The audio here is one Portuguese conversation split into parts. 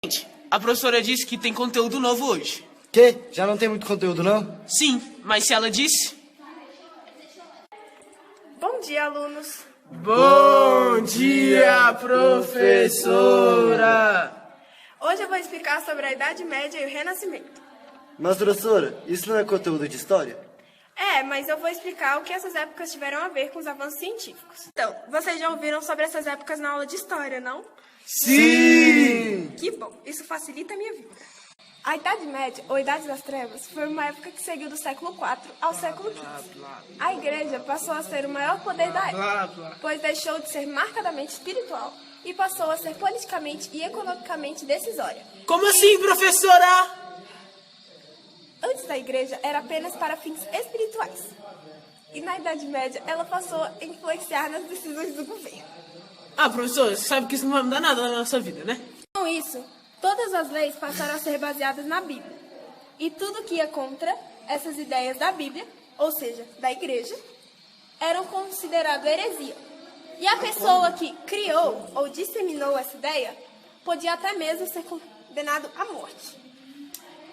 Gente, a professora disse que tem conteúdo novo hoje. Quê? Já não tem muito conteúdo, não? Sim, mas se ela disse... Bom dia, alunos. Bom dia, professora! Hoje eu vou explicar sobre a Idade Média e o Renascimento. Mas, professora, isso não é conteúdo de história? É, mas eu vou explicar o que essas épocas tiveram a ver com os avanços científicos. Então, vocês já ouviram sobre essas épocas na aula de história, não? Sim! Que bom, isso facilita a minha vida. A Idade Média, ou Idade das Trevas, foi uma época que seguiu do século IV ao século XV. A Igreja passou a ser o maior poder da época, pois deixou de ser marcadamente espiritual e passou a ser politicamente e economicamente decisória. Como assim, professora? Antes da Igreja era apenas para fins espirituais. E na Idade Média ela passou a influenciar nas decisões do governo. Ah, professora, você sabe que isso não vai mudar nada na nossa vida, né? Com isso, todas as leis passaram a ser baseadas na Bíblia. E tudo que ia contra essas ideias da Bíblia, ou seja, da Igreja, eram considerado heresia. E a pessoa que criou ou disseminou essa ideia podia até mesmo ser condenado à morte.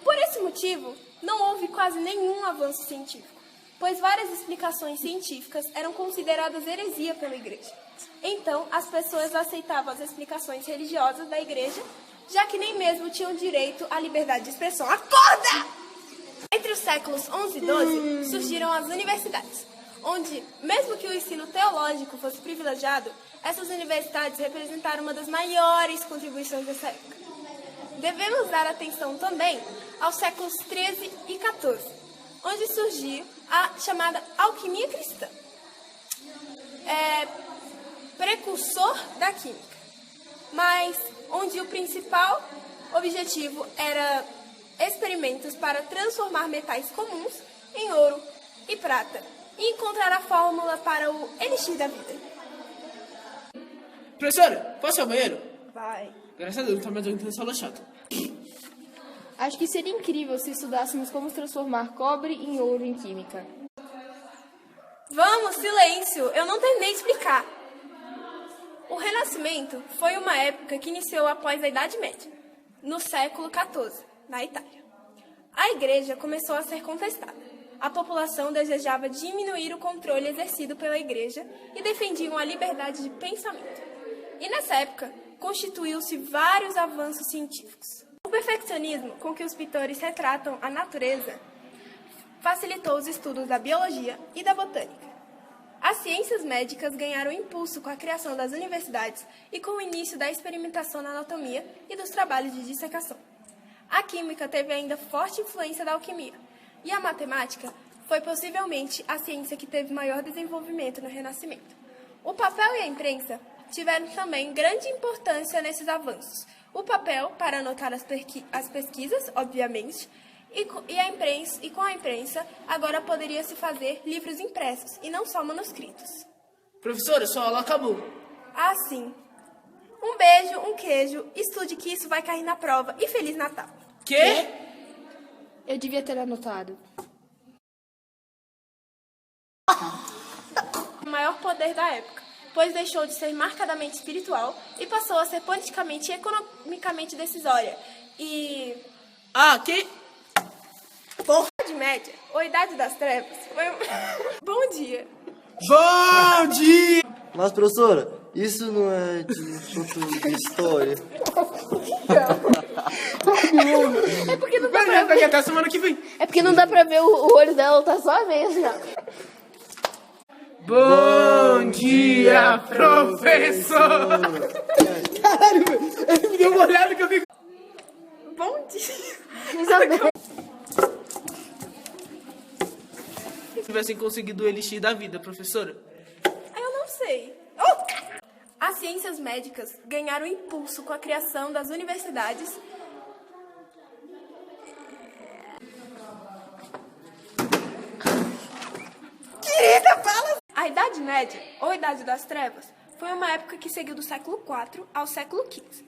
Por esse motivo, não houve quase nenhum avanço científico, pois várias explicações científicas eram consideradas heresia pela Igreja. Então, as pessoas aceitavam as explicações religiosas da Igreja, já que nem mesmo tinham direito à liberdade de expressão. Acorda! Entre os séculos XI e XII, surgiram as universidades, onde, mesmo que o ensino teológico fosse privilegiado, essas universidades representaram uma das maiores contribuições dessa época. Devemos dar atenção também aos séculos XIII e XIV, onde surgiu a chamada alquimia cristã, precursor da química, mas onde o principal objetivo era experimentos para transformar metais comuns em ouro e prata e encontrar a fórmula para o elixir da vida. Professora, posso ir ao banheiro? Vai. Graças a Deus, não tá mais aguentando essa aula chata. Acho que seria incrível se estudássemos como transformar cobre em ouro em química. Vamos, silêncio! Eu não terminei de explicar. O Renascimento foi uma época que iniciou após a Idade Média, no século XIV, na Itália. A Igreja começou a ser contestada. A população desejava diminuir o controle exercido pela Igreja e defendiam a liberdade de pensamento. E nessa época, constituiu-se vários avanços científicos. O perfeccionismo com que os pintores retratam a natureza facilitou os estudos da biologia e da botânica. As ciências médicas ganharam impulso com a criação das universidades e com o início da experimentação na anatomia e dos trabalhos de dissecação. A química teve ainda forte influência da alquimia, e a matemática foi possivelmente a ciência que teve maior desenvolvimento no Renascimento. O papel e a imprensa tiveram também grande importância nesses avanços. O papel para anotar as pesquisas, obviamente, e com a imprensa agora poderia se fazer livros impressos e não só manuscritos. Professora, sua aula acabou. Ah, sim. Um beijo, um queijo, estude que isso vai cair na prova e Feliz Natal. Quê? Eu devia ter anotado. O maior poder da época, pois deixou de ser marcadamente espiritual e passou a ser politicamente e economicamente decisória. E... Ah, que... Bom, a Idade Média, ou Idade das Trevas, foi um... Bom dia. Bom dia! Mas, professora, isso não é de conteúdo de história? É porque não dá pra Daqui ver. até semana que vem. É porque não dá pra ver o olho dela, tá só a vez já. Bom dia, professor! Caralho, velho, ele me deu uma olhada que eu fico... Bom dia. Se tivessem conseguido o elixir da vida, professora. Eu não sei. As ciências médicas ganharam impulso com a criação das universidades. Querida, fala! A Idade Média, ou Idade das Trevas, foi uma época que seguiu do século IV ao século XV.